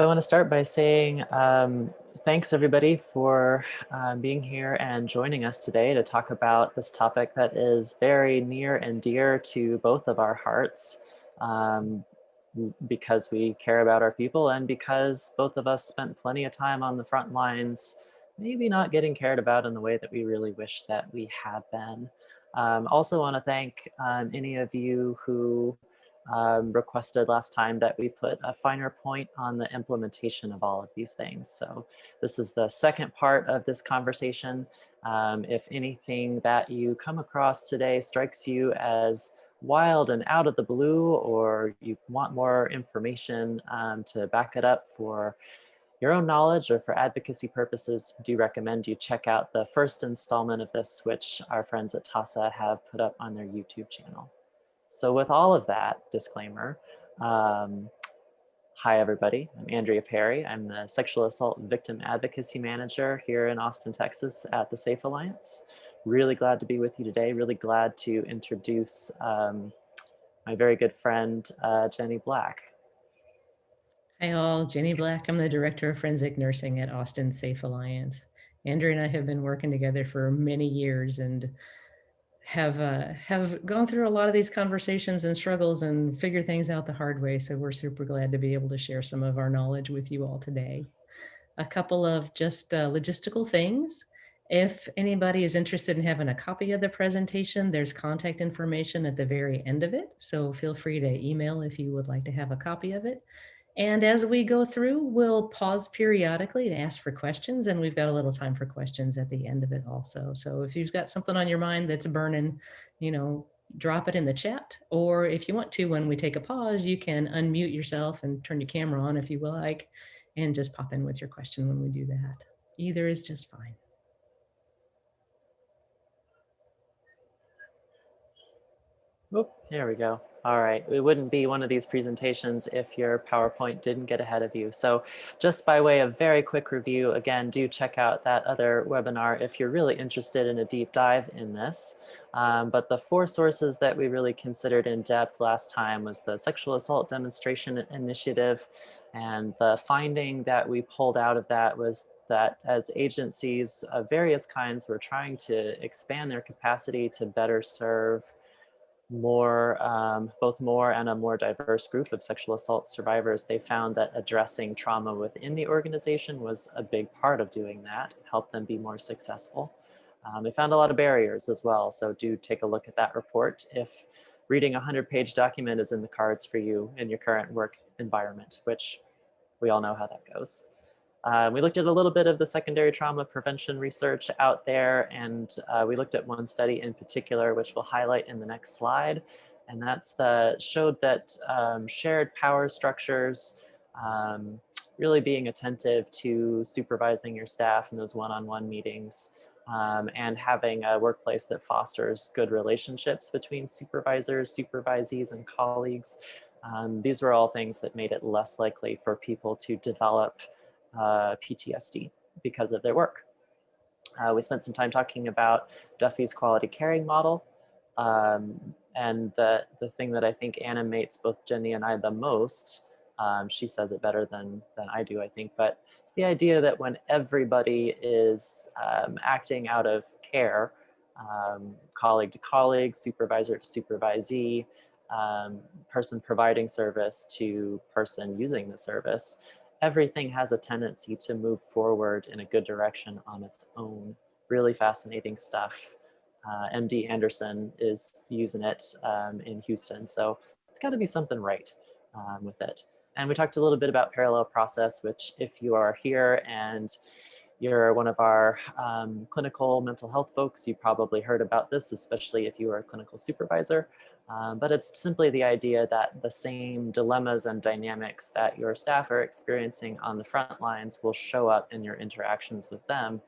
I want to start by saying thanks everybody for being here and joining us today to talk about this topic that is very near and dear to both of our hearts um, because we care about our people and because both of us spent plenty of time on the front lines, maybe not getting cared about in the way that we really wish that we had been. Also want to thank any of you who requested last time that we put a finer point on the implementation of all of these things. So this is the second part of this conversation. If anything that you come across today strikes you as wild and out of the blue, or you want more information to back it up for your own knowledge or for advocacy purposes, do recommend you check out the first installment of this, which our friends at TASA have put up on their YouTube channel. So with all of that disclaimer, hi everybody, I'm Andrea Perry. I'm the Sexual Assault Victim Advocacy Manager here in Austin, Texas at the Safe Alliance. Really glad to be with you today, really glad to introduce my very good friend, Jenny Black. Hi all, Jenny Black. I'm the Director of Forensic Nursing at Austin Safe Alliance. Andrea and I have been working together for many years and have gone through a lot of these conversations and struggles and figured things out the hard way. So we're super glad to be able to share some of our knowledge with you all today. A couple of just logistical things. If anybody is interested in having a copy of the presentation, there's contact information at the very end of it. So feel free to email if you would like to have a copy of it. And as we go through, we'll pause periodically to ask for questions, and we've got a little time for questions at the end of it also. So if you've got something on your mind that's burning, drop it in the chat. Or if you want to, when we take a pause, you can unmute yourself and turn your camera on if you will like, and just pop in with your question when we do that. Either is just fine. Oh, there we go. All right, it wouldn't be one of these presentations if your PowerPoint didn't get ahead of you. So just by way of very quick review, again, do check out that other webinar if you're really interested in a deep dive in this. But the 4 sources that we really considered in depth last time was the Sexual Assault Demonstration Initiative. And the finding that we pulled out of that was that as agencies of various kinds were trying to expand their capacity to better serve both more and a more diverse group of sexual assault survivors, they found that addressing trauma within the organization was a big part of doing that, helped them be more successful. They found a lot of barriers as well, so do take a look at that report if reading a 100-page document is in the cards for you in your current work environment, which we all know how that goes. We looked at a little bit of the secondary trauma prevention research out there, and we looked at one study in particular, which we'll highlight in the next slide. And that's showed that shared power structures, really being attentive to supervising your staff in those one-on-one meetings, and having a workplace that fosters good relationships between supervisors, supervisees, and colleagues. These were all things that made it less likely for people to develop PTSD because of their work. We spent some time talking about Duffy's quality caring model. And the thing that I think animates both Jenny and I the most, she says it better than I do, I think, but it's the idea that when everybody is acting out of care, colleague to colleague, supervisor to supervisee, person providing service to person using the service, everything has a tendency to move forward in a good direction on its own. Really fascinating stuff. MD Anderson is using it in Houston, so it's got to be something right with it. And we talked a little bit about parallel process, which if you are here and you're one of our clinical mental health folks, you probably heard about this, especially if you are a clinical supervisor. But it's simply the idea that the same dilemmas and dynamics that your staff are experiencing on the front lines will show up in your interactions with them.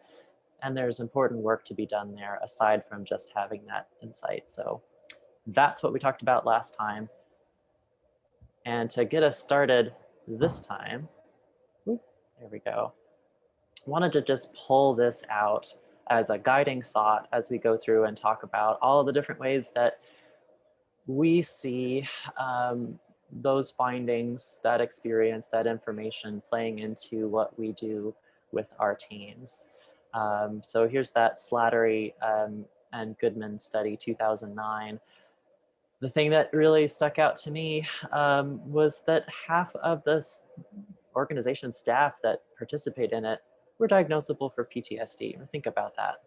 And there's important work to be done there aside from just having that insight. So that's what we talked about last time. And to get us started this time, there we go. Wanted to just pull this out as a guiding thought as we go through and talk about all of the different ways that we see those findings, that experience, that information playing into what we do with our teams. So here's that Slattery and Goodman study, 2009. The thing that really stuck out to me was that half of the organization staff that participate in it were diagnosable for PTSD. Think about that.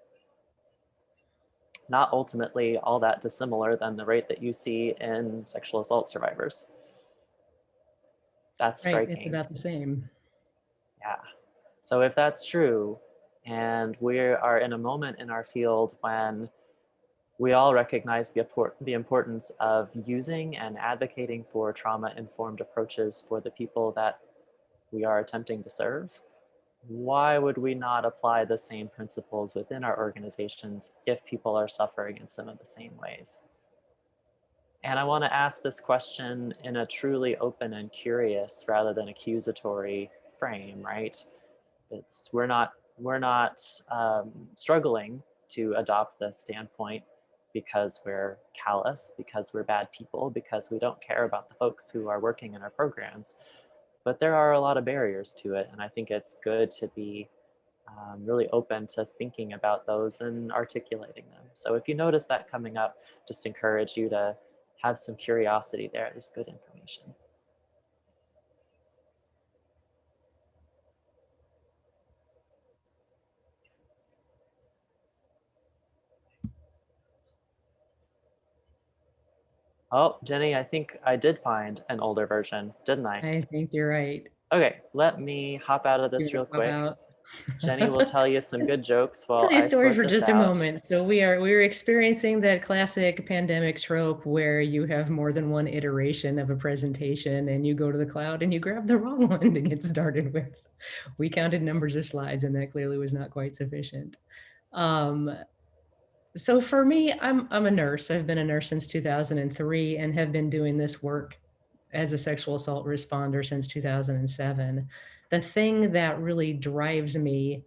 Not ultimately all that dissimilar than the rate that you see in sexual assault survivors. That's Right, it's striking. about the same. Yeah. So if that's true, and we are in a moment in our field when we all recognize the importance of using and advocating for trauma-informed approaches for the people that we are attempting to serve, why would we not apply the same principles within our organizations if people are suffering in some of the same ways? And I want to ask this question in a truly open and curious rather than accusatory frame, right? It's we're not struggling to adopt this standpoint because we're callous, because we're bad people, because we don't care about the folks who are working in our programs. But there are a lot of barriers to it, and I think it's good to be really open to thinking about those and articulating them. So if you notice that coming up, just encourage you to have some curiosity there. There's good information. Oh, Jenny, I think I did find an older version, didn't I? I think you're right. Okay, let me hop out of Do you this real wanna pop quick. out? Jenny will tell you some good jokes while Tell you a I story sort for this just a out. moment. So we're experiencing that classic pandemic trope where you have more than one iteration of a presentation and you go to the cloud and you grab the wrong one to get started with. We counted numbers of slides and that clearly was not quite sufficient. Um, so for me, I'm a nurse. I've been a nurse since 2003 and have been doing this work as a sexual assault responder since 2007. The thing that really drives me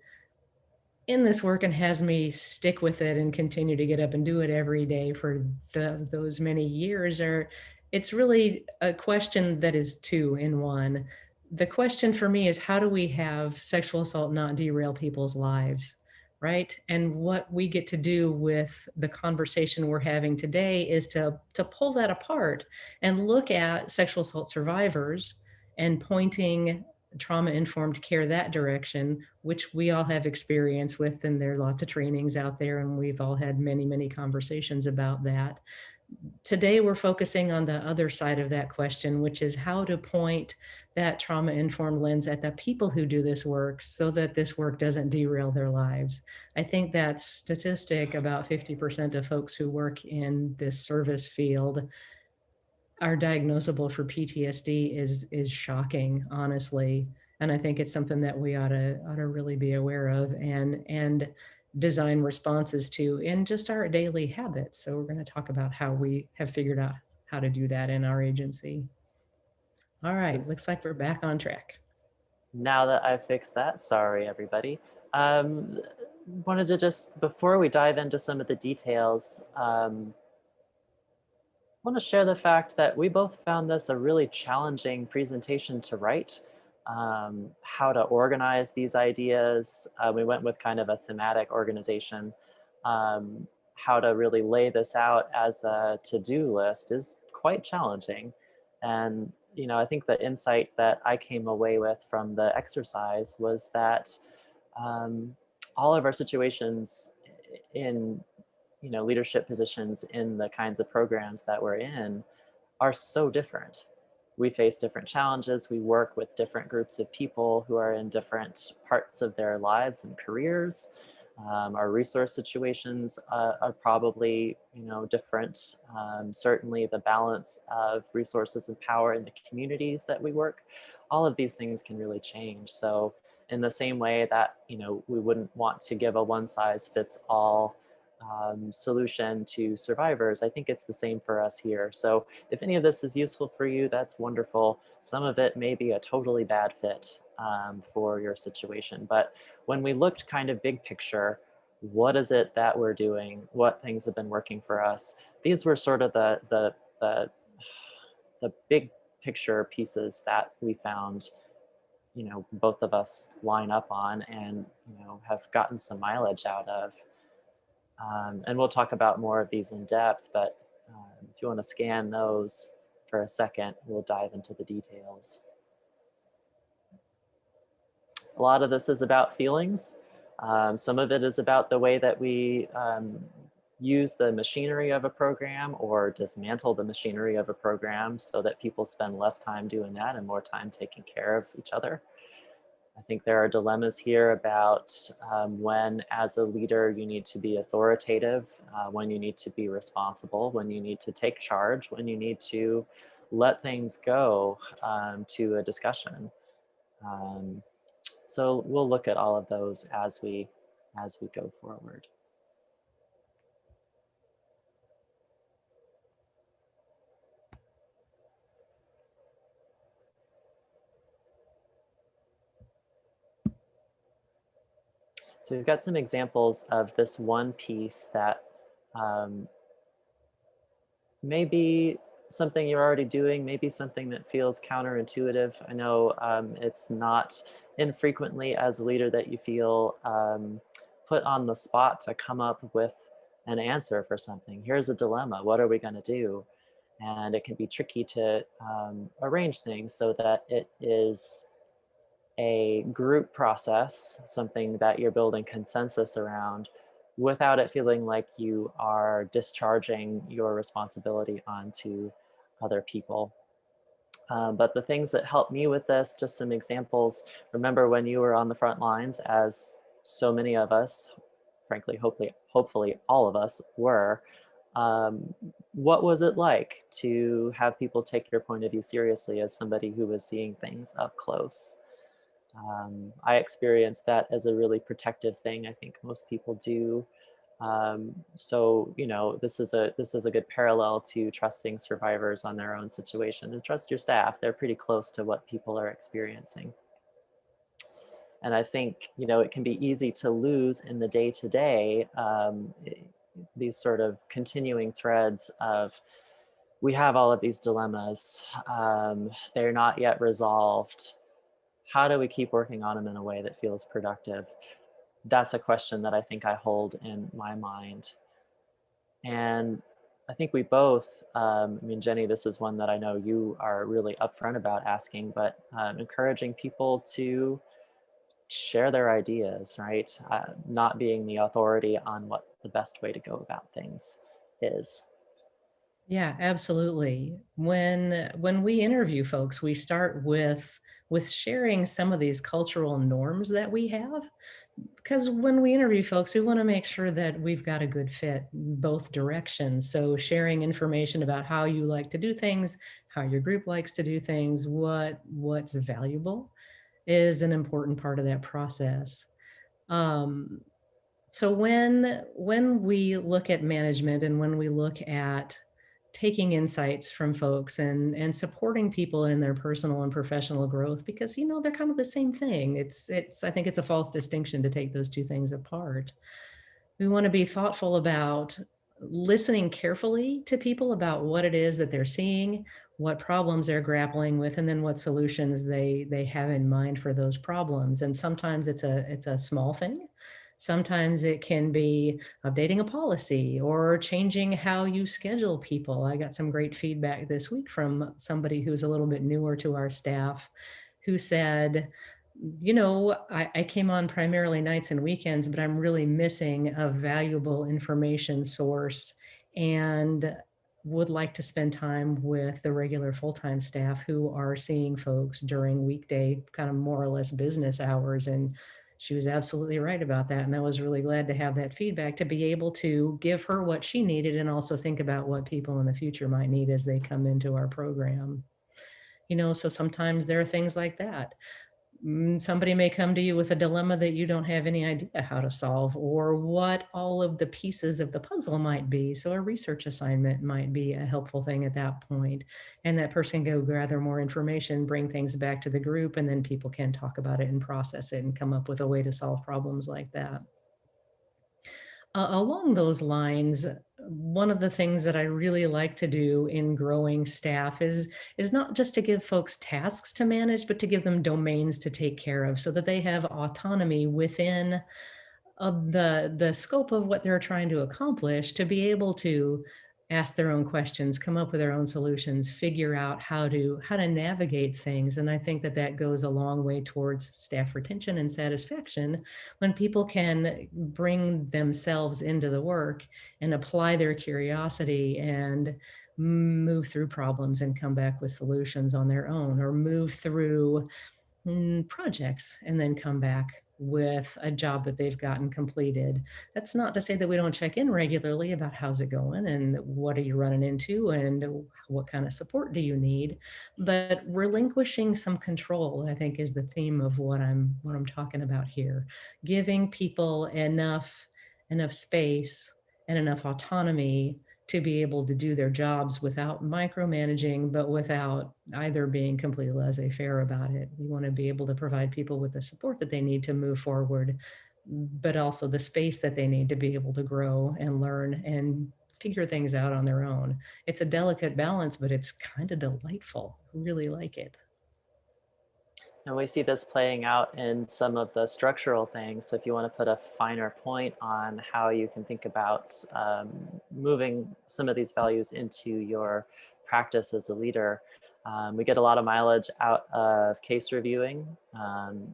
in this work and has me stick with it and continue to get up and do it every day for those many years are it's really a question that is two in one. The question for me is how do we have sexual assault not derail people's lives, right? And what we get to do with the conversation we're having today is to pull that apart and look at sexual assault survivors and pointing trauma informed care that direction, which we all have experience with. And there are lots of trainings out there, and we've all had many, many conversations about that. Today, we're focusing on the other side of that question, which is how to point that trauma informed lens at the people who do this work so that this work doesn't derail their lives. I think that statistic about 50% of folks who work in this service field are diagnosable for PTSD is shocking, honestly. And I think it's something that we ought to really be aware of and design responses to in just our daily habits. So we're going to talk about how we have figured out how to do that in our agency. All So right, looks like we're back on track. now that I've fixed that, sorry everybody. Um, Wanted to just, before we dive into some of the details, want to share the fact that we both found this a really challenging presentation to write. How to organize these ideas. We went with kind of a thematic organization. How to really lay this out as a to-do list is quite challenging. And, you know, I think the insight that I came away with from the exercise was that um, all of our situations in leadership positions in the kinds of programs that we're in are so different. We face different challenges. We work with different groups of people who are in different parts of their lives and careers. Our resource situations are probably, different. Certainly, the balance of resources and power in the communities that we work, all of these things can really change. So, in the same way that we wouldn't want to give a one-size-fits-all solution to survivors, I think it's the same for us here. So if any of this is useful for you, that's wonderful. Some of it may be a totally bad fit for your situation. But when we looked kind of big picture, what is it that we're doing? What things have been working for us? These were sort of the big picture pieces that we found, both of us line up on and, have gotten some mileage out of. And we'll talk about more of these in depth, but if you want to scan those for a second, we'll dive into the details. A lot of this is about feelings. Some of it is about the way that we use the machinery of a program or dismantle the machinery of a program so that people spend less time doing that and more time taking care of each other. I think there are dilemmas here about when, as a leader, you need to be authoritative, when you need to be responsible, when you need to take charge, when you need to let things go to a discussion. Um, so we'll look at all of those as we go forward. So we've got some examples of this one piece that um, maybe something you're already doing, maybe something that feels counterintuitive. I know it's not infrequently as a leader that you feel put on the spot to come up with an answer for something. Here's a dilemma. What are we going to do? And it can be tricky to arrange things so that it is a group process, something that you're building consensus around, without it feeling like you are discharging your responsibility onto other people. But the things that helped me with this, just some examples. Remember when you were on the front lines, as so many of us, frankly, hopefully all of us were, what was it like to have people take your point of view seriously as somebody who was seeing things up close? I experienced that as a really protective thing. I think most people do. So this is a good parallel to trusting survivors on their own situation, and trust your staff. They're pretty close to what people are experiencing. And I think it can be easy to lose in the day to day these sort of continuing threads of, we have all of these dilemmas. They're not yet resolved. How do we keep working on them in a way that feels productive? That's a question that I think I hold in my mind. And I think we both, Jenny, this is one that I know you are really upfront about asking, but encouraging people to share their ideas, right? Not being the authority on what the best way to go about things is. Yeah, absolutely. When we interview folks, we start with sharing some of these cultural norms that we have, because when we interview folks, we want to make sure that we've got a good fit in both directions. So sharing information about how you like to do things, how your group likes to do things, what's valuable is an important part of that process. Um, so when we look at management and when we look at taking insights from folks and supporting people in their personal and professional growth, because they're kind of the same thing. It's I think it's a false distinction to take those two things apart. We want to be thoughtful about listening carefully to people about what it is that they're seeing, what problems they're grappling with, and then what solutions they have in mind for those problems. And sometimes it's a small thing. Sometimes it can be updating a policy or changing how you schedule people. I got some great feedback this week from somebody who's a little bit newer to our staff who said, I came on primarily nights and weekends, but I'm really missing a valuable information source and would like to spend time with the regular full-time staff who are seeing folks during weekday, kind of more or less business hours. And she was absolutely right about that. And I was really glad to have that feedback to be able to give her what she needed and also think about what people in the future might need as they come into our program. So sometimes there are things like that. Somebody may come to you with a dilemma that you don't have any idea how to solve or what all of the pieces of the puzzle might be. So a research assignment might be a helpful thing at that point. And that person can go gather more information, bring things back to the group, and then people can talk about it and process it and come up with a way to solve problems like that. Along those lines, one of the things that I really like to do in growing staff is not just to give folks tasks to manage, but to give them domains to take care of so that they have autonomy within of the scope of what they're trying to accomplish, to be able to ask their own questions, come up with their own solutions, figure out how to navigate things. And I think that that goes a long way towards staff retention and satisfaction when people can bring themselves into the work and apply their curiosity and move through problems and come back with solutions on their own, or move through projects and then come back with a job that they've gotten completed. That's not to say that we don't check in regularly about how's it going and what are you running into and what kind of support do you need. But relinquishing some control, I think, is the theme of what I'm talking about here. Giving people enough space and enough autonomy to be able to do their jobs without micromanaging, but without either being completely laissez-faire about it. We want to be able to provide people with the support that they need to move forward, but also the space that they need to be able to grow and learn and figure things out on their own. It's a delicate balance, but it's kind of delightful. I really like it. And we see this playing out in some of the structural things. So if you want to put a finer point on how you can think about moving some of these values into your practice as a leader, we get a lot of mileage out of case reviewing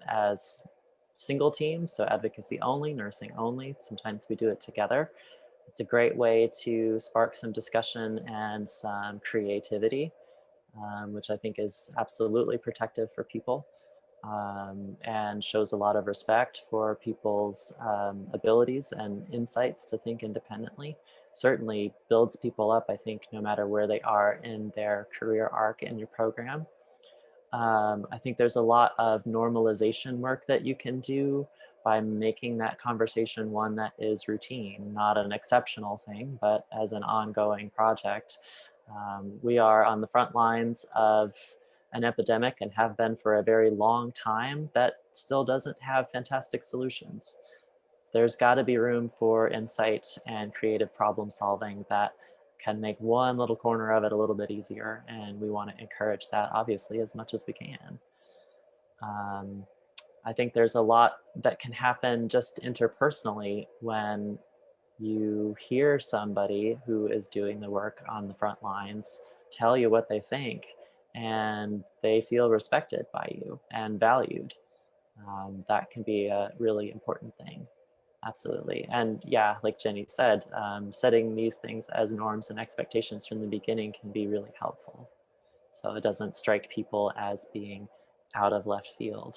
as single teams, so advocacy only, nursing only. Sometimes we do it together. It's a great way to spark some discussion and some creativity, which I think is absolutely protective for people, and shows a lot of respect for people's abilities and insights to think independently. Certainly builds people up, I think, no matter where they are in their career arc in your program. I think there's a lot of normalization work that you can do by making that conversation one that is routine, not an exceptional thing, but as an ongoing project. We are on the front lines of an epidemic and have been for a very long time that still doesn't have fantastic solutions. There's got to be room for insight and creative problem solving that can make one little corner of it a little bit easier. And we want to encourage that, obviously, as much as we can. Um, I think there's a lot that can happen just interpersonally when you hear somebody who is doing the work on the front lines tell you what they think, and they feel respected by you and valued. That can be a really important thing. Absolutely. And yeah, like Jenny said, setting these things as norms and expectations from the beginning can be really helpful. So it doesn't strike people as being out of left field.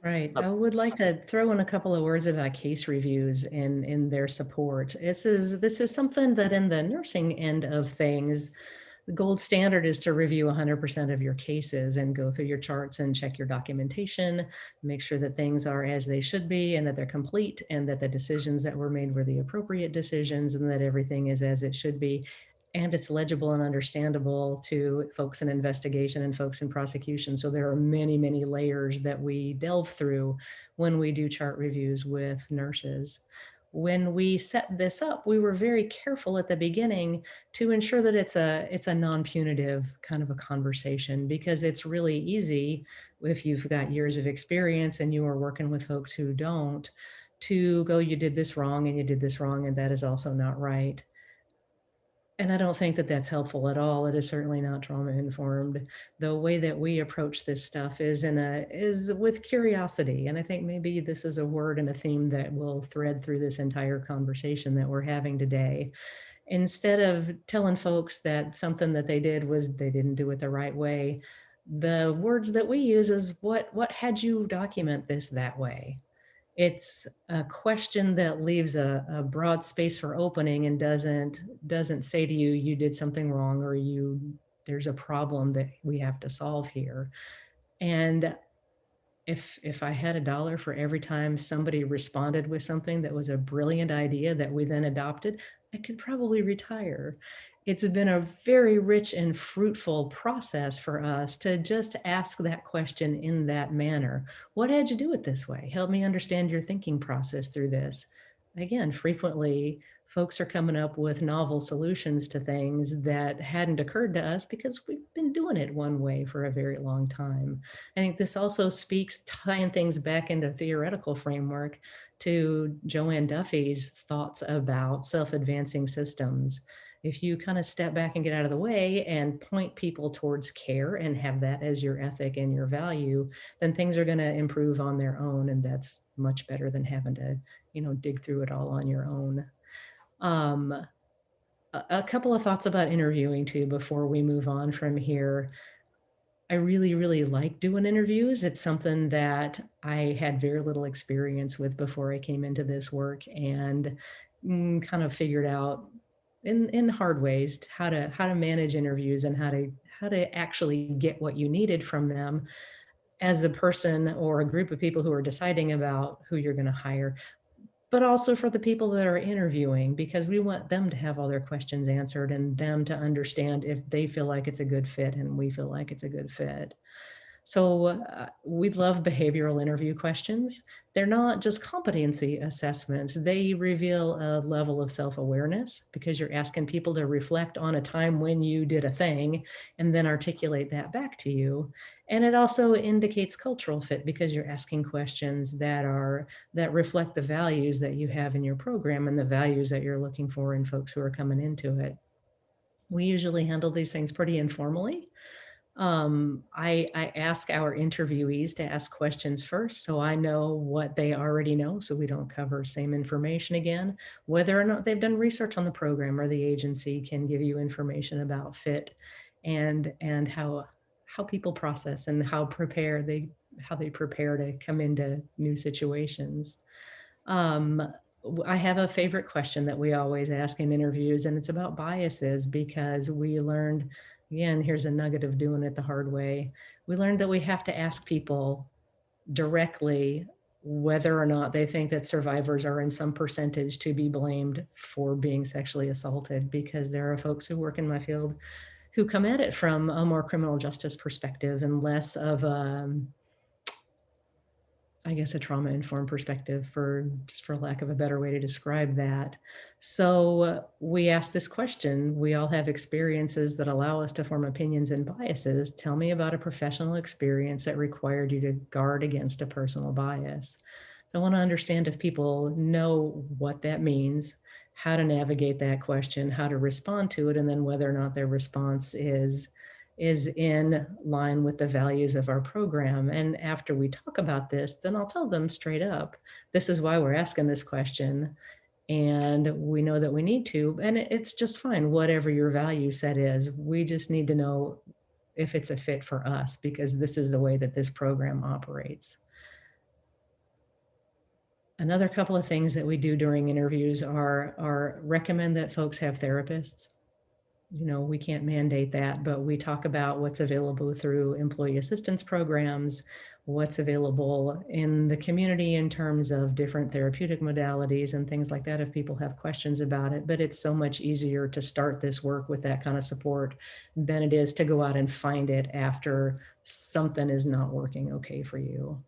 Right. Uh, I would like to throw in a couple of words about case reviews and in their support. This is something that in the nursing end of things, the gold standard is to review 100% of your cases and go through your charts and check your documentation, make sure that things are as they should be and that they're complete and that the decisions that were made were the appropriate decisions and that everything is as it should be. And it's legible and understandable to folks in investigation and folks in prosecution. So there are many, many layers that we delve through when we do chart reviews with nurses. When we set this up, we were very careful at the beginning to ensure that it's a non-punitive kind of a conversation, because it's really easy if you've got years of experience and you are working with folks who don't, to go, you did this wrong and you did this wrong and that is also not right. And I don't think that that's helpful at all. It is certainly not trauma informed. The way that we approach this stuff is with curiosity. And I think maybe this is a word and a theme that will thread through this entire conversation that we're having today. Instead of telling folks that something that they did was they didn't do it the right way, the words that we use is what had you document this that way? It's a question that leaves a broad space for opening and doesn't say to you, you did something wrong, or there's a problem that we have to solve here. And if I had $1 for every time somebody responded with something that was a brilliant idea that we then adopted, I could probably retire. It's been a very rich and fruitful process for us to just ask that question in that manner. What had you do it this way? Help me understand your thinking process through this. Again, frequently Folks are coming up with novel solutions to things that hadn't occurred to us because we've been doing it one way for a very long time. I think this also speaks, tying things back into theoretical framework, to Joanne Duffy's thoughts about self-advancing systems. If you kind of step back and get out of the way and point people towards care and have that as your ethic and your value, then things are going to improve on their own. And that's much better than having to, dig through it all on your own. Um, a couple of thoughts about interviewing too before we move on from here. I really, really like doing interviews. It's something that I had very little experience with before I came into this work, and kind of figured out in hard ways how to manage interviews and how to actually get what you needed from them as a person or a group of people who are deciding about who you're going to hire, but also for the people that are interviewing, because we want them to have all their questions answered and them to understand if they feel like it's a good fit and we feel like it's a good fit. So we love behavioral interview questions. They're not just competency assessments. They reveal a level of self-awareness because you're asking people to reflect on a time when you did a thing and then articulate that back to you. And it also indicates cultural fit because you're asking questions that reflect the values that you have in your program and the values that you're looking for in folks who are coming into it. We usually handle these things pretty informally. I ask our interviewees to ask questions first, so I know what they already know, so we don't cover same information again. Whether or not they've done research on the program or the agency can give you information about fit and how people process and how they prepare to come into new situations. Um, I have a favorite question that we always ask in interviews, and it's about biases because we learned, again, here's a nugget of doing it the hard way. We learned that we have to ask people directly whether or not they think that survivors are in some percentage to be blamed for being sexually assaulted, because there are folks who work in my field who come at it from a more criminal justice perspective and less of a, I guess, a trauma-informed perspective, for lack of a better way to describe that. So we ask this question. We all have experiences that allow us to form opinions and biases. Tell me about a professional experience that required you to guard against a personal bias. So I want to understand if people know what that means, how to navigate that question, how to respond to it, and then whether or not their response is in line with the values of our program. And after we talk about this, then I'll tell them straight up, this is why we're asking this question. And we know that we need to, and it's just fine, whatever your value set is. We just need to know if it's a fit for us, because this is the way that this program operates. Another couple of things that we do during interviews are recommend that folks have therapists. We can't mandate that, but we talk about what's available through employee assistance programs, what's available in the community in terms of different therapeutic modalities and things like that if people have questions about it. But it's so much easier to start this work with that kind of support than it is to go out and find it after something is not working okay for you.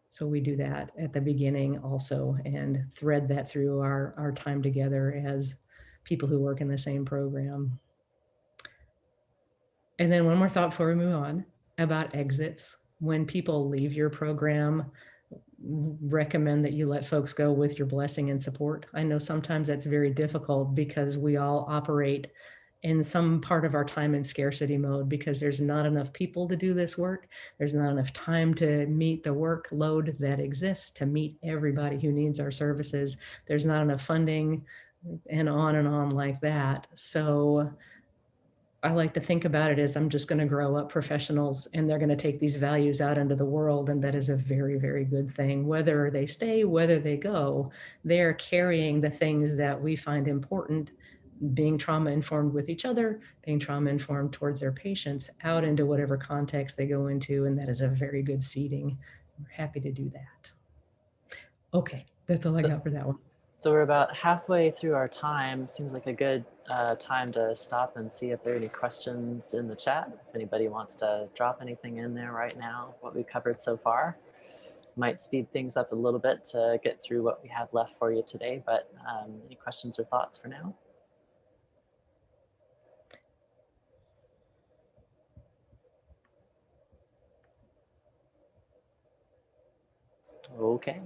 So we do that at the beginning also and thread that through our time together as people who work in the same program. And then one more thought before we move on about exits. When people leave your program, recommend that you let folks go with your blessing and support. I know sometimes that's very difficult because we all operate in some part of our time in scarcity mode because there's not enough people to do this work. There's not enough time to meet the workload that exists to meet everybody who needs our services. There's not enough funding and on like that. So I like to think about it as I'm just going to grow up professionals and they're going to take these values out into the world. And that is a very, very good thing. Whether they stay, whether they go, they're carrying the things that we find important, being trauma informed with each other, being trauma informed towards their patients, out into whatever context they go into. And that is a very good seeding. We're happy to do that. Okay, that's all I got for that one. So we're about halfway through our time. Seems like a good time to stop and see if there are any questions in the chat. If anybody wants to drop anything in there right now, what we covered so far. might speed things up a little bit to get through what we have left for you today, but any questions or thoughts for now? Okay,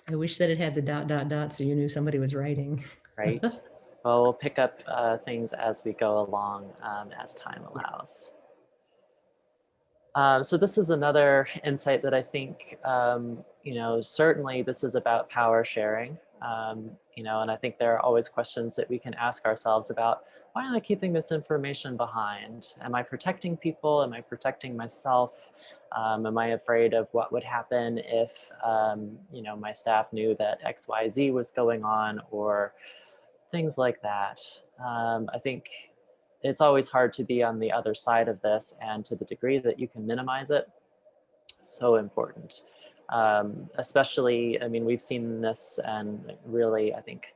I wish that it had the dot, dot, dot, so you knew somebody was writing. right. Well, we'll pick up things as we go along as time Yeah. allows. So this is another insight that I think, certainly this is about power sharing, and I think there are always questions that we can ask ourselves about, why am I keeping this information behind? Am I protecting people? Am I protecting myself? Am I afraid of what would happen if, my staff knew that XYZ was going on, or things like that? I think it's always hard to be on the other side of this, and to the degree that you can minimize it, so important. Especially, I mean, we've seen this, and really, I think,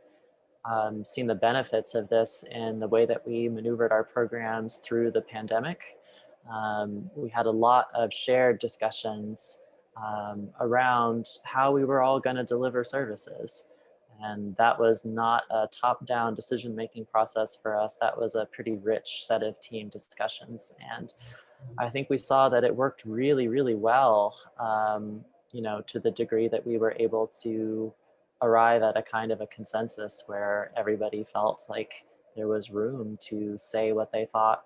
seen the benefits of this in the way that we maneuvered our programs through the pandemic. We had a lot of shared discussions around how we were all going to deliver services. And that was not a top-down decision-making process for us. That was a pretty rich set of team discussions. And I think we saw that it worked really, really well, to the degree that we were able to arrive at a kind of a consensus where everybody felt like there was room to say what they thought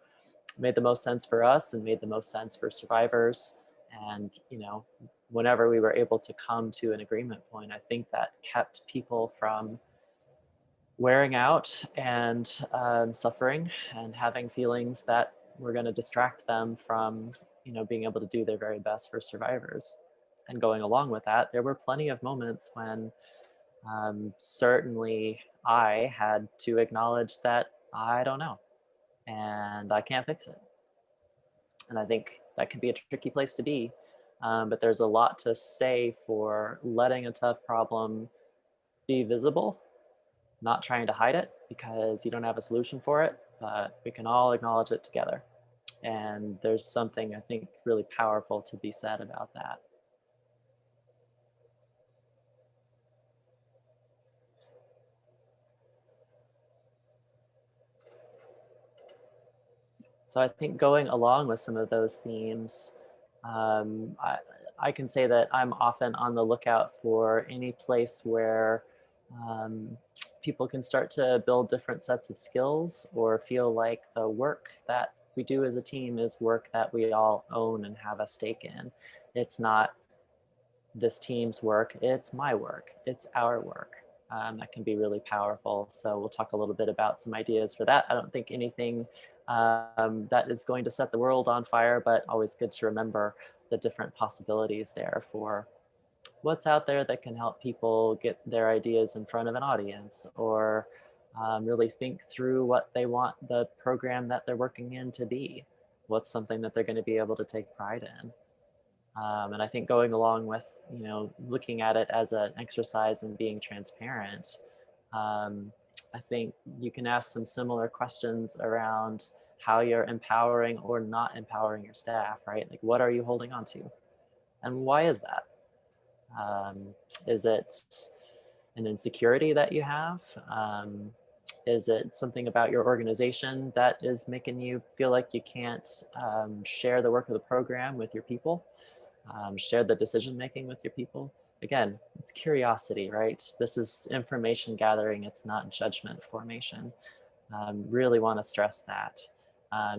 made the most sense for us and made the most sense for survivors. And, whenever we were able to come to an agreement point, I think that kept people from wearing out and suffering and having feelings that were going to distract them from, being able to do their very best for survivors. And going along with that, there were plenty of moments when certainly I had to acknowledge that I don't know and I can't fix it. And I think that can be a tricky place to be. But there's a lot to say for letting a tough problem be visible, not trying to hide it because you don't have a solution for it, but we can all acknowledge it together. And there's something, I think, really powerful to be said about that. So I think going along with some of those themes, um, I, I can say that I'm often on the lookout for any place where um, people can start to build different sets of skills or feel like the work that we do as a team is work that we all own and have a stake in. It's not this team's work, it's my work, it's our work. That can be really powerful. So we'll talk a little bit about some ideas for that. I don't think anything that is going to set the world on fire, but always good to remember the different possibilities there for what's out there that can help people get their ideas in front of an audience, or really think through what they want the program that they're working in to be. What's something that they're going to be able to take pride in? And I think going along with, looking at it as an exercise in being transparent, um, I think you can ask some similar questions around how you're empowering or not empowering your staff, right? Like, what are you holding on to? And why is that? Um, is it an insecurity that you have? Is it something about your organization that is making you feel like you can't share the work of the program with your people? Share the decision making with your people. Again, it's curiosity, right? This is information gathering, it's not judgment formation. Really want to stress that.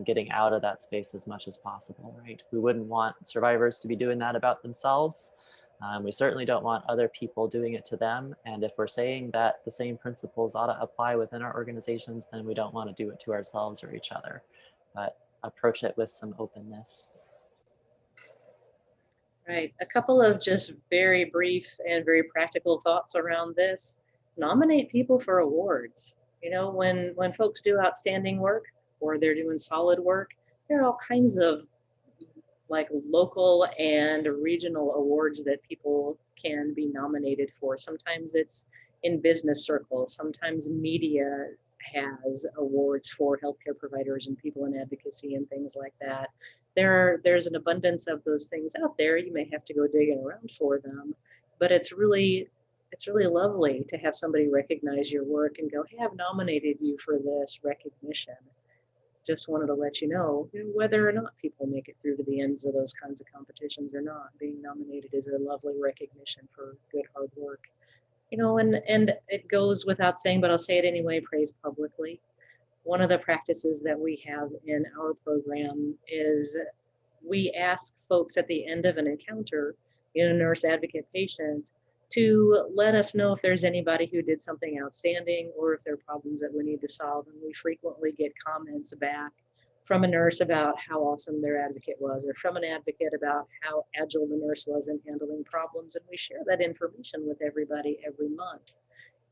Getting out of that space as much as possible, right? We wouldn't want survivors to be doing that about themselves. We certainly don't want other people doing it to them. And if we're saying that the same principles ought to apply within our organizations, then we don't want to do it to ourselves or each other, but approach it with some openness. Right. A couple of just very brief and very practical thoughts around this. Nominate people for awards. When folks do outstanding work or they're doing solid work, there are all kinds of like local and regional awards that people can be nominated for. Sometimes it's in business circles, sometimes media has awards for healthcare providers and people in advocacy and things like that. there's an abundance of those things out there. You may have to go digging around for them, but it's really lovely to have somebody recognize your work and go, hey, I've nominated you for this recognition. Just wanted to let you know, whether or not people make it through to the ends of those kinds of competitions or not, being nominated is a lovely recognition for good hard work. And it goes without saying, but I'll say it anyway, praise publicly. One of the practices that we have in our program is we ask folks at the end of an encounter, nurse, advocate, patient, to let us know if there's anybody who did something outstanding or if there are problems that we need to solve. And we frequently get comments back from a nurse about how awesome their advocate was, or from an advocate about how agile the nurse was in handling problems. And we share that information with everybody every month.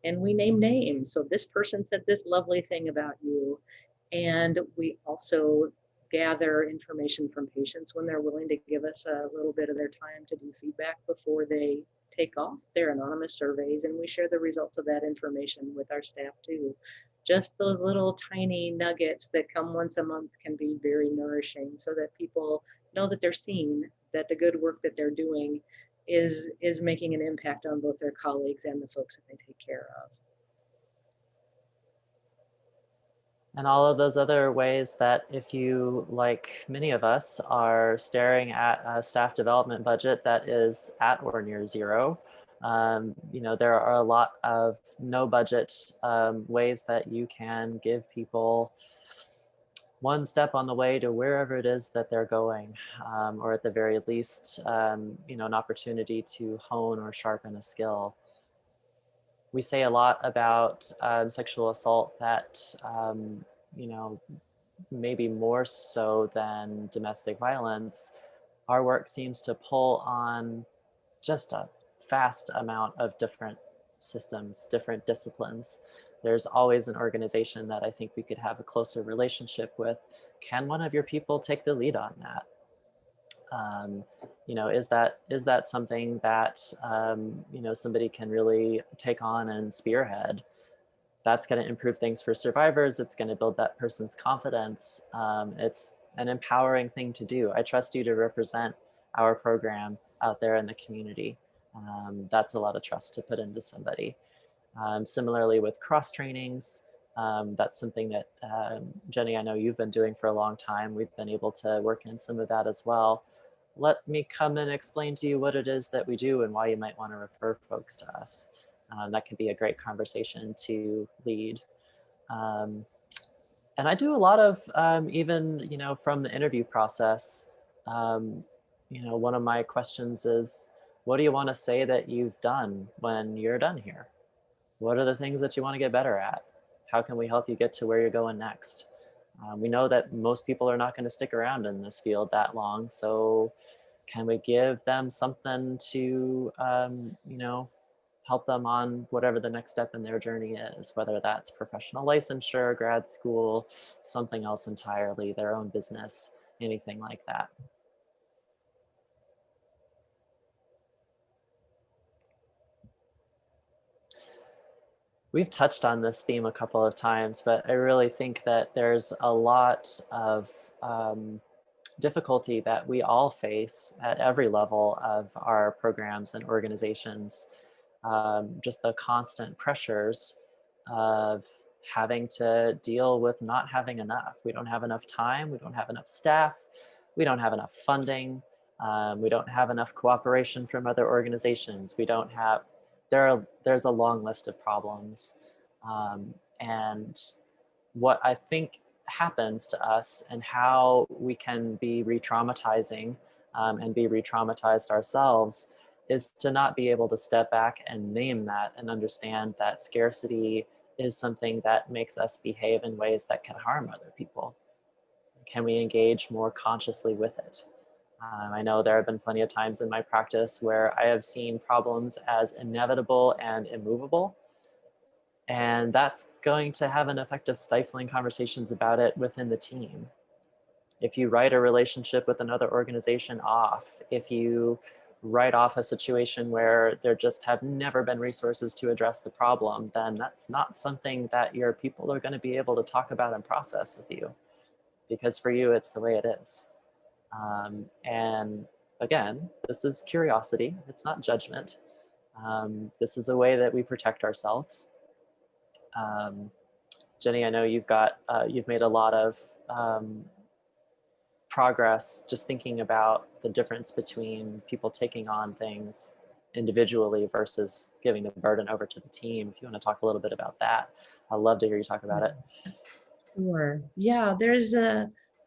And we name names. So this person said this lovely thing about you. And we also gather information from patients when they're willing to give us a little bit of their time to do feedback before they take off their anonymous surveys. And we share the results of that information with our staff too. Just those little tiny nuggets that come once a month can be very nourishing, so that people know that they're seen, that the good work that they're doing is making an impact on both their colleagues and the folks that they take care of. And all of those other ways that, if you, like many of us, are staring at a staff development budget that is at or near zero, there are a lot of no budget ways that you can give people one step on the way to wherever it is that they're going, or at the very least, an opportunity to hone or sharpen a skill. We say a lot about sexual assault that, maybe more so than domestic violence, our work seems to pull on just a vast amount of different systems, different disciplines. There's always an organization that I think we could have a closer relationship with. Can one of your people take the lead on that? Is that something that somebody can really take on and spearhead? That's going to improve things for survivors. It's going to build that person's confidence. It's an empowering thing to do. I trust you to represent our program out there in the community. That's a lot of trust to put into somebody. Similarly with cross trainings, that's something that Jenny, I know you've been doing for a long time. We've been able to work in some of that as well. Let me come and explain to you what it is that we do and why you might want to refer folks to us. That can be a great conversation to lead. And I do a lot of, even, from the interview process, one of my questions is, what do you want to say that you've done when you're done here? What are the things that you want to get better at? How can we help you get to where you're going next? We know that most people are not going to stick around in this field that long. So can we give them something to, help them on whatever the next step in their journey is, whether that's professional licensure, grad school, something else entirely, their own business, anything like that. We've touched on this theme a couple of times, but I really think that there's a lot of difficulty that we all face at every level of our programs and organizations. Just the constant pressures of having to deal with not having enough. We don't have enough time, we don't have enough staff, we don't have enough funding, we don't have enough cooperation from other organizations. We don't have, there's a long list of problems. And what I think happens to us and how we can be re-traumatizing and be re-traumatized ourselves is to not be able to step back and name that and understand that scarcity is something that makes us behave in ways that can harm other people. Can we engage more consciously with it? I know there have been plenty of times in my practice where I have seen problems as inevitable and immovable. And that's going to have an effect of stifling conversations about it within the team. If you write a relationship with another organization off, if you write off a situation where there just have never been resources to address the problem, then that's not something that your people are going to be able to talk about and process with you, because for you, it's the way it is. And again, this is curiosity, it's not judgment. This is a way that we protect ourselves. Um, Jenny, I know you've made a lot of um, progress just thinking about the difference between people taking on things individually versus giving the burden over to the team. If you want to talk a little bit about that, I'd love to hear you talk about it. Sure. Yeah,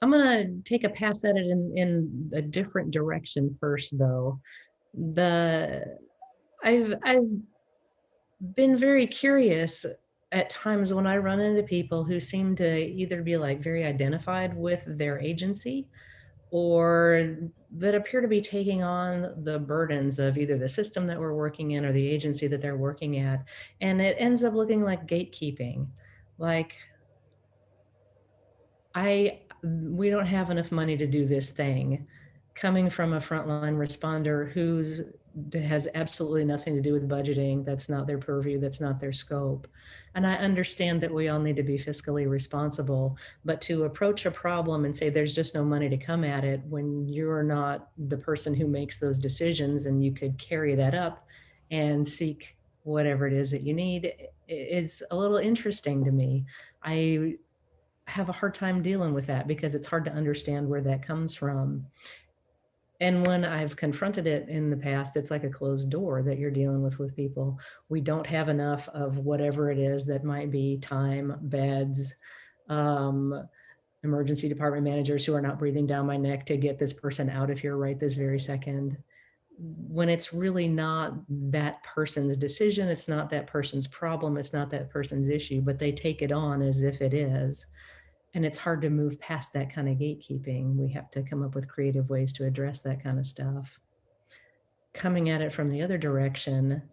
I'm gonna take a pass at it in a different direction first though. The I've been very curious at times when I run into people who seem to either be like very identified with their agency or that appear to be taking on the burdens of either the system that we're working in or the agency that they're working at. And it ends up looking like gatekeeping. Like, we don't have enough money to do this thing. Coming from a frontline responder who's has absolutely nothing to do with budgeting, that's not their purview, that's not their scope. And I understand that we all need to be fiscally responsible, but to approach a problem and say there's just no money to come at it when you're not the person who makes those decisions and you could carry that up and seek whatever it is that you need is a little interesting to me. I have a hard time dealing with that because it's hard to understand where that comes from. And when I've confronted it in the past, it's like a closed door that you're dealing with people. We don't have enough of whatever it is that might be time, beds, um, emergency department managers who are not breathing down my neck to get this person out of here right this very second. When it's really not that person's decision, it's not that person's problem, it's not that person's issue, but they take it on as if it is. And it's hard to move past that kind of gatekeeping. We have to come up with creative ways to address that kind of stuff. Coming at it from the other direction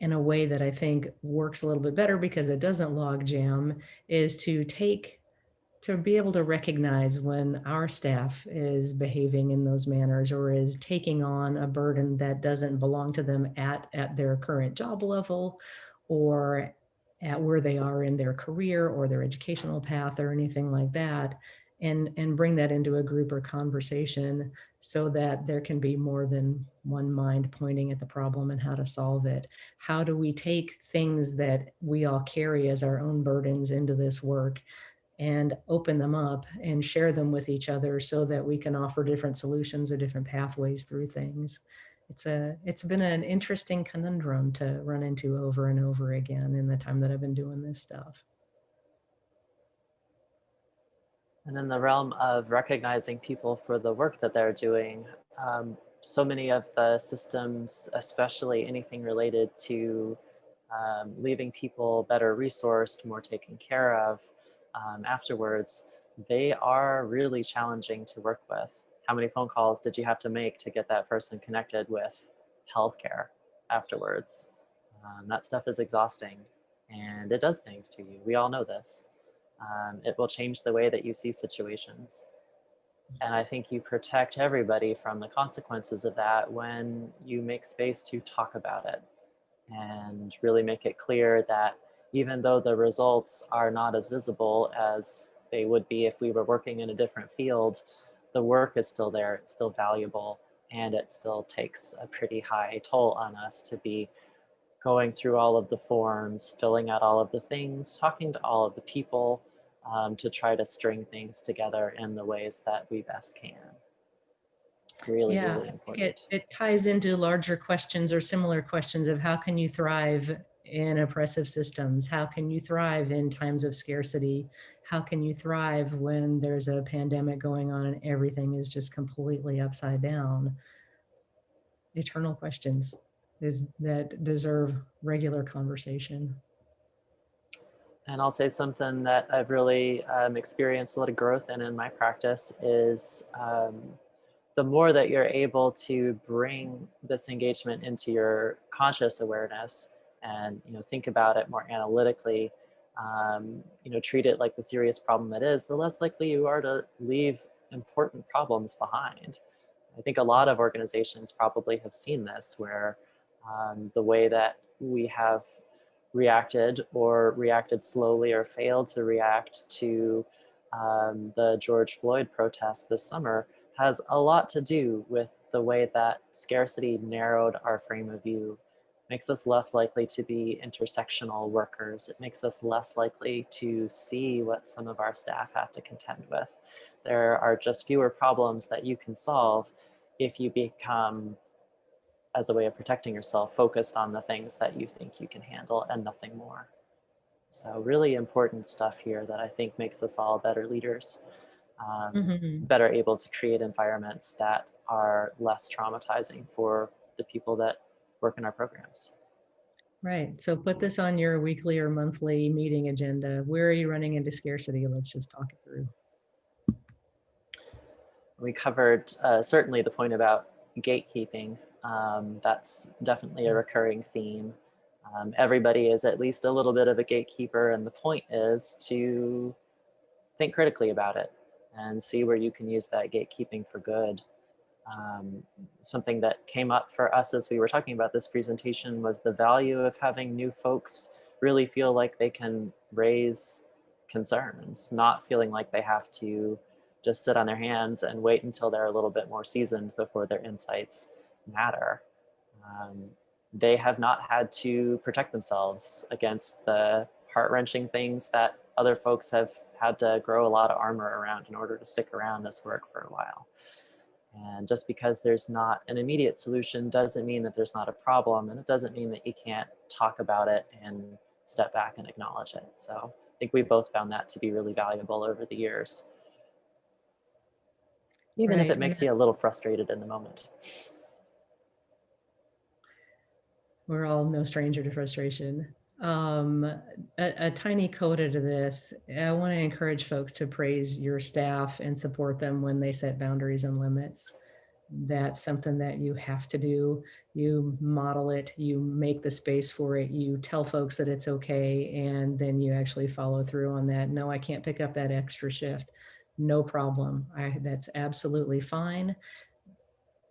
in a way that I think works a little bit better because it doesn't log jam is to be able to recognize when our staff is behaving in those manners or is taking on a burden that doesn't belong to them at their current job level or at where they are in their career or their educational path or anything like that, and bring that into a group or conversation so that there can be more than one mind pointing at the problem and how to solve it. How do we take things that we all carry as our own burdens into this work and open them up and share them with each other so that we can offer different solutions or different pathways through things. It's been an interesting conundrum to run into over and over again in the time that I've been doing this stuff. And in the realm of recognizing people for the work that they're doing, so many of the systems, especially anything related to leaving people better resourced, more taken care of afterwards, they are really challenging to work with. How many phone calls did you have to make to get that person connected with healthcare afterwards? That stuff is exhausting and it does things to you. We all know this. It will change the way that you see situations. And I think you protect everybody from the consequences of that when you make space to talk about it and really make it clear that even though the results are not as visible as they would be if we were working in a different field, the work is still there, it's still valuable, and it still takes a pretty high toll on us to be going through all of the forms, filling out all of the things, talking to all of the people to try to string things together in the ways that we best can. Really, Yeah, really I think it, important. it ties into larger questions or similar questions of how can you thrive in oppressive systems? How can you thrive in times of scarcity? How can you thrive when there's a pandemic going on and everything is just completely upside down? Eternal questions that deserve regular conversation. And I'll say something that I've really experienced a lot of growth in my practice is the more that you're able to bring this engagement into your conscious awareness and think about it more analytically, treat it like the serious problem it is, the less likely you are to leave important problems behind. I think a lot of organizations probably have seen this, where the way that we have reacted or reacted slowly or failed to react to the George Floyd protest this summer has a lot to do with the way that scarcity narrowed our frame of view. Makes us less likely to be intersectional workers. It makes us less likely to see what some of our staff have to contend with. There are just fewer problems that you can solve if you become, as a way of protecting yourself, focused on the things that you think you can handle and nothing more. So really important stuff here that I think makes us all better leaders, Mhm. better able to create environments that are less traumatizing for the people that work in our programs. Right. So put this on your weekly or monthly meeting agenda. Where are you running into scarcity? Let's just talk it through. We covered certainly the point about gatekeeping. That's definitely a recurring theme. Everybody is at least a little bit of a gatekeeper, and the point is to think critically about it and see where you can use that gatekeeping for good. Um, Something that came up for us as we were talking about this presentation was the value of having new folks really feel like they can raise concerns, not feeling like they have to just sit on their hands and wait until they're a little bit more seasoned before their insights matter. Um, they have not had to protect themselves against the heart-wrenching things that other folks have had to grow a lot of armor around in order to stick around this work for a while. And just because there's not an immediate solution doesn't mean that there's not a problem, and it doesn't mean that you can't talk about it and step back and acknowledge it. So I think we both found that to be really valuable over the years, even if Right. it And makes you a little frustrated in the moment. we're all no stranger to frustration. A tiny coda to this. I want to encourage folks to praise your staff and support them when they set boundaries and limits. That's something that you have to do. You model it, you make the space for it, you tell folks that it's okay, and then you actually follow through on that. No, I can't pick up that extra shift. No problem. That's absolutely fine.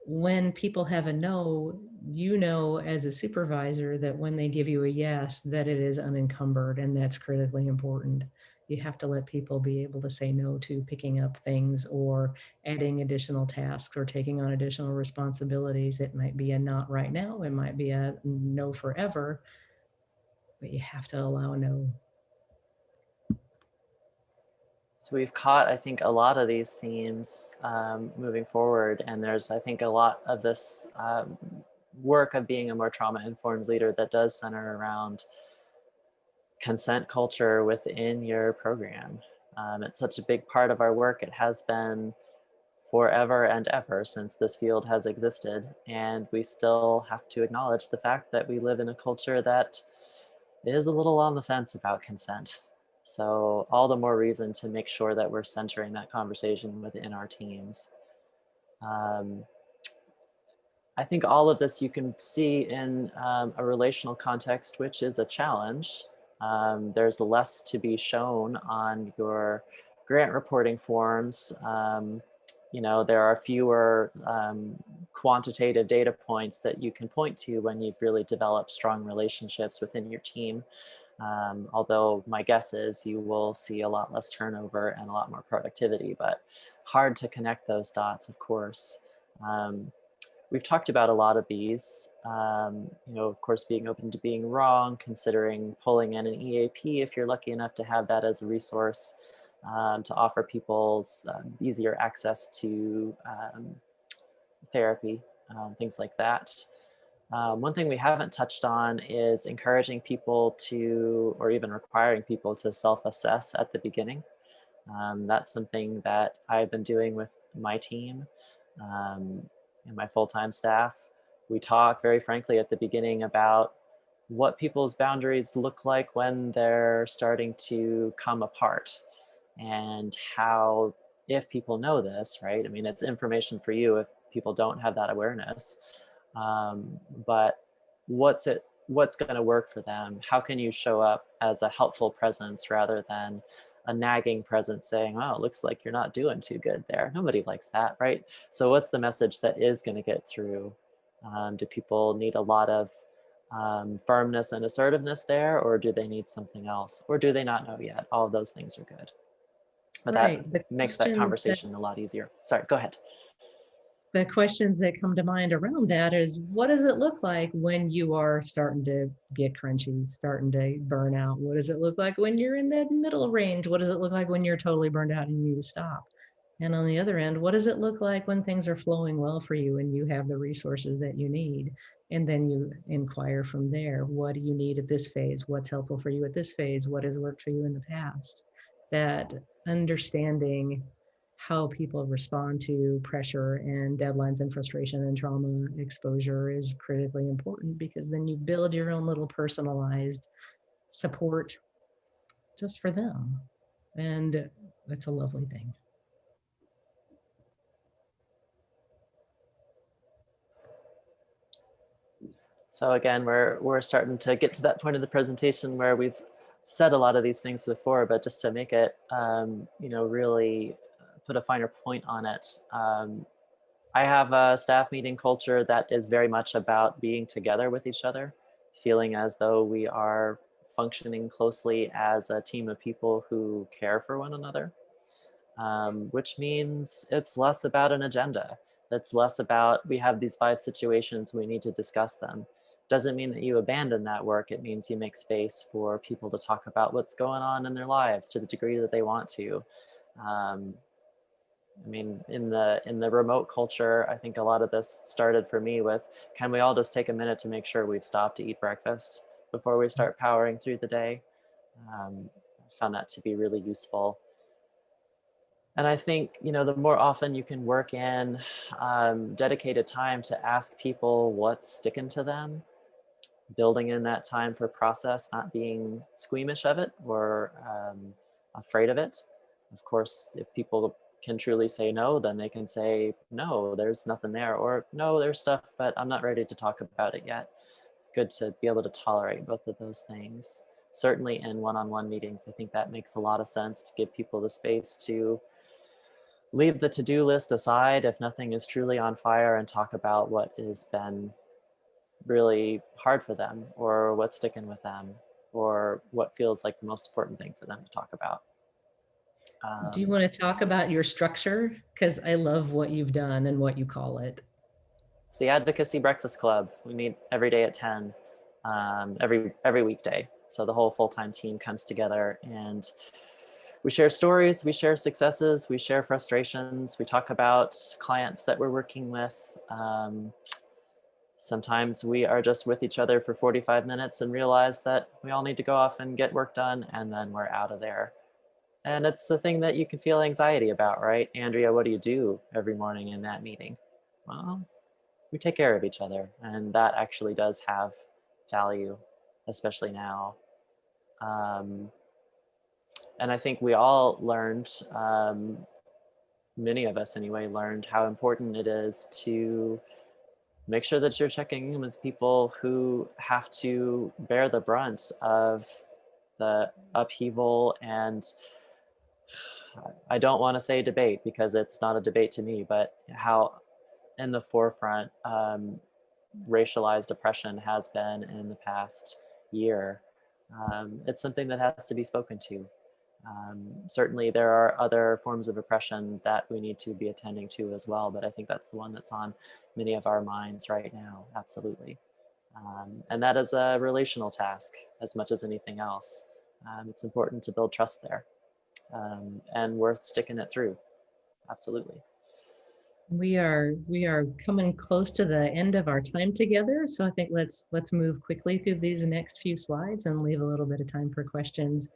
When people have a no, you know as a supervisor that when they give you a yes, that it is unencumbered, and that's critically important. You have to let people be able to say no to picking up things or adding additional tasks or taking on additional responsibilities. It might be a not right now, it might be a no forever, but you have to allow a no. So we've caught, I think, a lot of these themes moving forward, and there's, I think, a lot of this work of being a more trauma-informed leader that does center around consent culture within your program. It's such a big part of our work. It has been forever and ever since this field has existed, and we still have to acknowledge the fact that we live in a culture that is a little on the fence about consent. So all the more reason to make sure that we're centering that conversation within our teams. Um, I think all of this you can see in a relational context, which is a challenge. There's less to be shown on your grant reporting forms. There are fewer quantitative data points that you can point to when you've really developed strong relationships within your team. Although my guess is you will see a lot less turnover and a lot more productivity, but hard to connect those dots, of course. Um, we've talked about a lot of these, of course, being open to being wrong, considering pulling in an EAP if you're lucky enough to have that as a resource to offer people easier access to therapy, things like that. One thing we haven't touched on is encouraging people to, or even requiring people to self-assess at the beginning. That's something that I've been doing with my team um, and my full-time staff. We talk very frankly at the beginning about what people's boundaries look like when they're starting to come apart, and how, if people know this, right? I mean, it's information for you if people don't have that awareness. But what's going to work for them? How can you show up as a helpful presence rather than a nagging presence saying, oh, it looks like you're not doing too good there? Nobody likes that, right? So what's the message that is going to get through? Do people need a lot of firmness and assertiveness there, or do they need something else? Or do they not know yet? All of those things are good. But that Right. makes that conversation a lot easier. Sorry, go ahead. The questions that come to mind around that is, what does it look like when you are starting to get crunchy, starting to burn out? What does it look like when you're in that middle range? What does it look like when you're totally burned out and you need to stop? And on the other end, what does it look like when things are flowing well for you and you have the resources that you need? And then you inquire from there. What do you need at this phase? What's helpful for you at this phase? What has worked for you in the past? That understanding how people respond to pressure and deadlines and frustration and trauma exposure is critically important, because then you build your own little personalized support just for them. And that's a lovely thing. So again, we're starting to get to that point of the presentation where we've said a lot of these things before, but just to make it, really put a finer point on it. I have a staff meeting culture that is very much about being together with each other, feeling as though we are functioning closely as a team of people who care for one another, which means it's less about an agenda. It's less about, we have these 5 situations, we need to discuss them. Doesn't mean that you abandon that work. It means you make space for people to talk about what's going on in their lives to the degree that they want to. Um, in the remote culture, I think a lot of this started for me with, can we all just take a minute to make sure we've stopped to eat breakfast before we start powering through the day? I found that to be really useful. And I think, the more often you can work in dedicated time to ask people what's sticking to them, building in that time for process, not being squeamish of it or afraid of it. Of course, if people can truly say no, then they can say, no, there's nothing there, or no, there's stuff, but I'm not ready to talk about it yet. It's good to be able to tolerate both of those things. Certainly in one-on-one meetings, I think that makes a lot of sense to give people the space to leave the to-do list aside if nothing is truly on fire and talk about what has been really hard for them, or what's sticking with them, or what feels like the most important thing for them to talk about. Do you want to talk about your structure? Because I love what you've done and what you call it. It's the Advocacy Breakfast Club. We meet every day at 10, every weekday. So the whole full-time team comes together and we share stories, we share successes, we share frustrations, we talk about clients that we're working with. Sometimes we are just with each other for 45 minutes and realize that we all need to go off and get work done, and then we're out of there. And it's the thing that you can feel anxiety about, right? Andrea, what do you do every morning in that meeting? Well, we take care of each other, and that actually does have value, especially now. And I think we all learned, many of us anyway, learned how important it is to make sure that you're checking in with people who have to bear the brunt of the upheaval. And I don't want to say debate because it's not a debate to me, but how in the forefront racialized oppression has been in the past year. It's something that has to be spoken to. Certainly there are other forms of oppression that we need to be attending to as well, but I think that's the one that's on many of our minds right now, absolutely. And that is a relational task as much as anything else. It's important to build trust there, and worth sticking it through, absolutely. We are coming close to the end of our time together, so I think let's move quickly through these next few slides and leave a little bit of time for questions.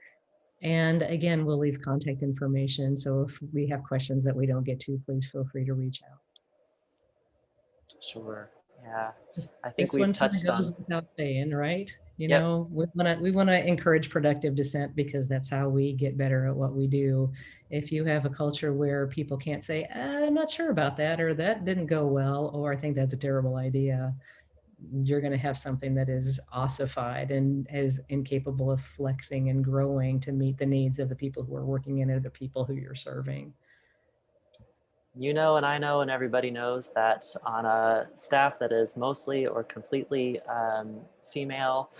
And again, we'll leave contact information, so if we have questions that we don't get to, please feel free to reach out. Sure, yeah. I think This we've one kind of touched goes on, without saying, right? You yep. know, we want to encourage productive dissent, because that's how we get better at what we do. If you have a culture where people can't say, I'm not sure about that, or that didn't go well, or I think that's a terrible idea, you're going to have something that is ossified and is incapable of flexing and growing to meet the needs of the people who are working in it, or the people who you're serving. You know, and I know, and everybody knows that on a staff that is mostly or completely female,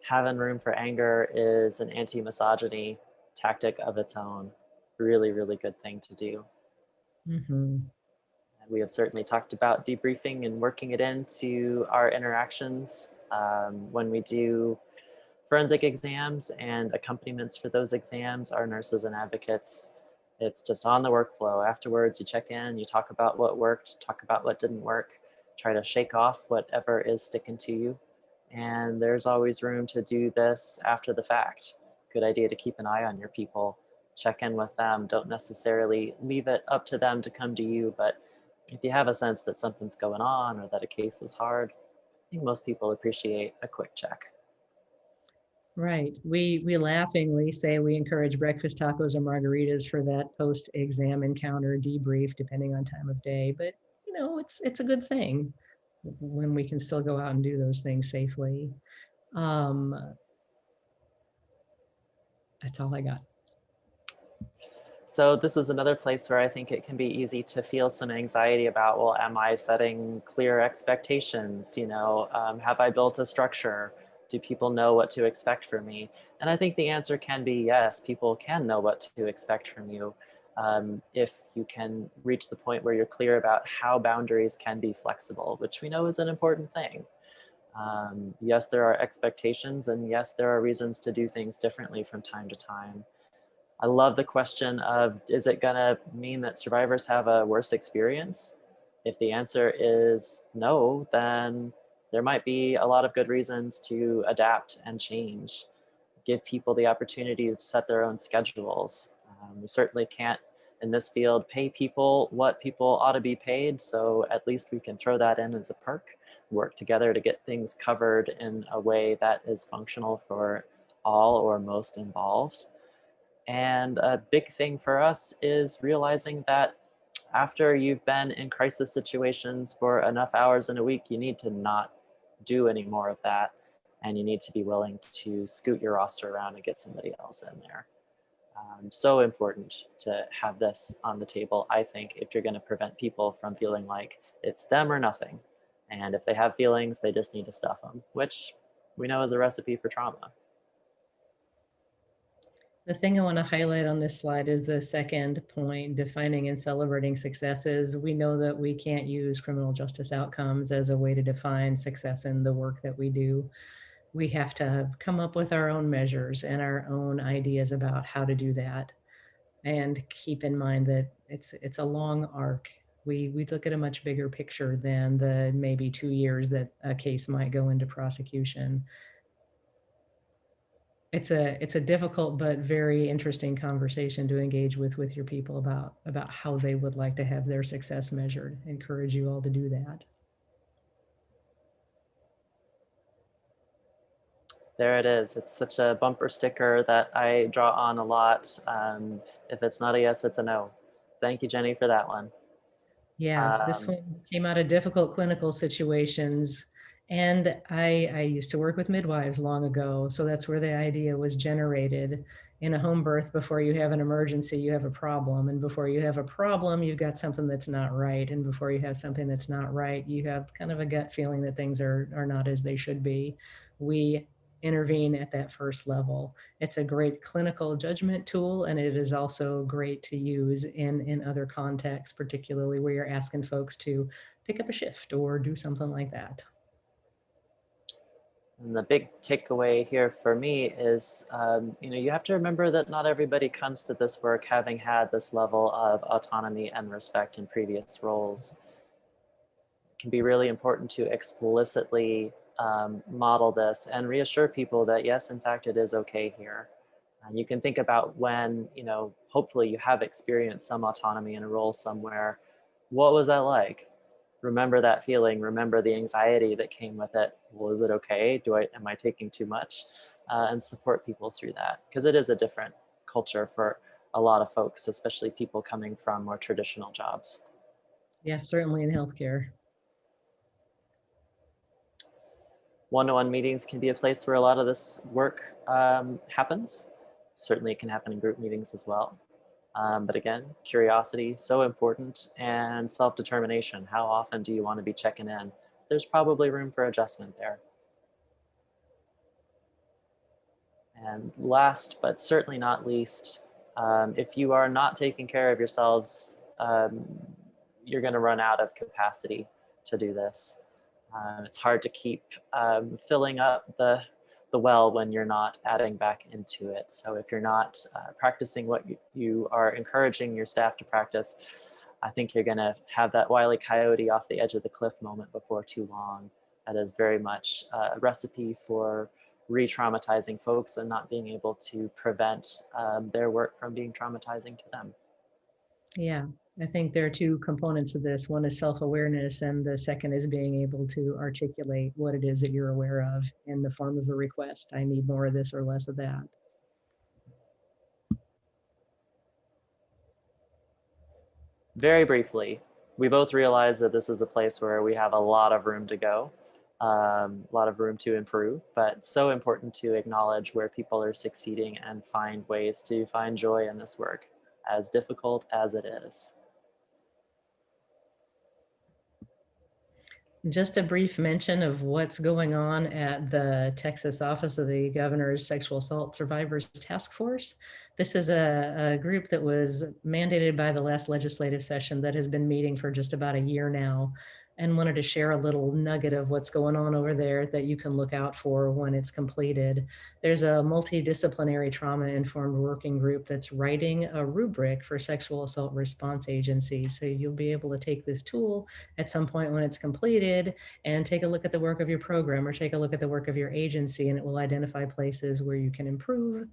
having room for anger is an anti-misogyny tactic of its own. Really, really good thing to do. Mhm. And we have certainly talked about debriefing and working it into our interactions when we do forensic exams and accompaniments for those exams. Our nurses and advocates, it's just on the workflow. Afterwards, you check in, you talk about what worked, talk about what didn't work, try to shake off whatever is sticking to you. And there's always room to do this after the fact. Good idea to keep an eye on your people, check in with them. Don't necessarily leave it up to them to come to you, but if you have a sense that something's going on or that a case was hard, I think most people appreciate a quick check. Right. We laughingly say we encourage breakfast tacos or margaritas for that post-exam encounter debrief, depending on time of day. But it's a good thing when we can still go out and do those things safely. Um, that's all I got. So this is another place where I think it can be easy to feel some anxiety about, well, am I setting clear expectations? Have I built a structure? Do people know what to expect from me? And I think the answer can be yes, people can know what to expect from you. If you can reach the point where you're clear about how boundaries can be flexible, which we know is an important thing. Yes, there are expectations, and yes, there are reasons to do things differently from time to time. I love the question of, is it gonna mean that survivors have a worse experience? If the answer is no, then there might be a lot of good reasons to adapt and change. Give people the opportunity to set their own schedules. We certainly can't, in this field, pay people what people ought to be paid, so at least we can throw that in as a perk, work together to get things covered in a way that is functional for all or most involved. And a big thing for us is realizing that after you've been in crisis situations for enough hours in a week, you need to not do any more of that. And you need to be willing to scoot your roster around and get somebody else in there. So important to have this on the table, I think, if you're going to prevent people from feeling like it's them or nothing. And if they have feelings, they just need to stuff them, which we know is a recipe for trauma. The thing I want to highlight on this slide is the second point, defining and celebrating successes. We know that we can't use criminal justice outcomes as a way to define success in the work that we do. We have to come up with our own measures and our own ideas about how to do that, and keep in mind that it's a long arc. We look at a much bigger picture than the maybe 2 years that a case might go into prosecution. It's a difficult but very interesting conversation to engage with your people about how they would like to have their success measured. Encourage you all to do that. There it is. It's such a bumper sticker that I draw on a lot. If it's not a yes, it's a no. Thank you, Jenny, for that one. Yeah, this Um, one came out of difficult clinical situations. And I used to work with midwives long ago. So that's where the idea was generated. In a home birth, before you have an emergency, you have a problem. And before you have a problem, you've got something that's not right. And before you have something that's not right, you have kind of a gut feeling that things are not as they should be. We intervene at that first level. It's a great clinical judgment tool, and it is also great to use in other contexts, particularly where you're asking folks to pick up a shift or do something like that. and the big takeaway here for me is, you have to remember that not everybody comes to this work having had this level of autonomy and respect in previous roles. It can be really important to explicitly model this and reassure people that yes, in fact, it is okay here. And you can think about when, hopefully you have experienced some autonomy in a role somewhere. What was that like? Remember that feeling, remember the anxiety that came with it. Well, is it okay? Am I taking too much? And support people through that, because it is a different culture for a lot of folks, especially people coming from more traditional jobs. Yeah, certainly in healthcare. One-to-one meetings can be a place where a lot of this work happens. Certainly it can happen in group meetings as well. But again, curiosity, so important, and self-determination. How often do you want to be checking in? There's probably room for adjustment there. And last, but certainly not least, If you are not taking care of yourselves, you're going to run out of capacity to do this. It's hard to keep filling up the well when you're not adding back into it. So if you're not practicing what you are encouraging your staff to practice, I think you're going to have that wily coyote off the edge of the cliff moment before too long. That is very much a recipe for re-traumatizing folks and not being able to prevent their work from being traumatizing to them. Yeah, I think there are two components of this. One is self-awareness, and the second is being able to articulate what it is that you're aware of in the form of a request. I need more of this or less of that. Very briefly, we both realize that this is a place where we have a lot of room to go, a lot of room to improve, but so important to acknowledge where people are succeeding and find ways to find joy in this work, as difficult as it is. Just a brief mention of what's going on at the Texas office of the governor's Sexual Assault Survivors Task Force. This is a group that was mandated by the last legislative session that has been meeting for just about a year now, and wanted to share a little nugget of what's going on over there that you can look out for when it's completed. There's a multidisciplinary trauma-informed working group that's writing a rubric for sexual assault response agencies. So you'll be able to take this tool at some point when it's completed and take a look at the work of your program or take a look at the work of your agency, and it will identify places where you can improve,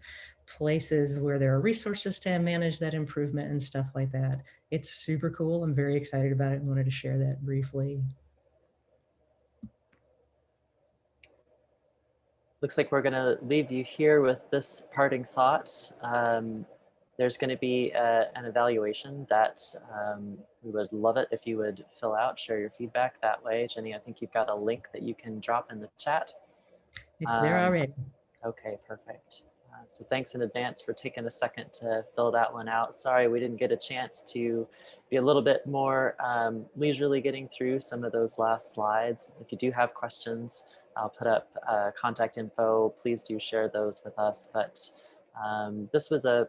places where there are resources to manage that improvement and stuff like that. It's super cool. I'm very excited about it and wanted to share that briefly. Looks like we're going to leave you here with this parting thought. There's going to be an evaluation that we would love it if you would fill out, share your feedback that way. Jenny, I think you've got a link that you can drop in the chat. It's there already. Okay, perfect. So thanks in advance for taking a second to fill that one out. Sorry, we didn't get a chance to be a little bit more leisurely getting through some of those last slides. If you do have questions, I'll put up contact info. Please do share those with us. But this was a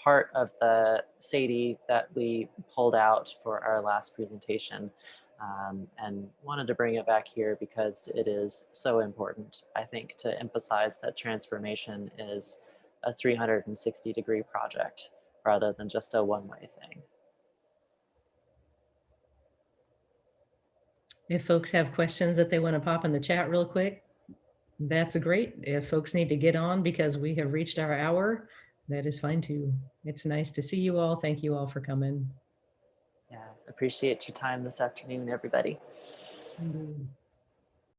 part of the SADI that we pulled out for our last presentation. And wanted to bring it back here because it is so important, I think, to emphasize that transformation is a 360-degree project rather than just a one-way thing. If folks have questions that they want to pop in the chat real quick, that's great. If folks need to get on because we have reached our hour, that is fine too. It's nice to see you all. Thank you all for coming. Yeah, appreciate your time this afternoon, everybody. Indeed.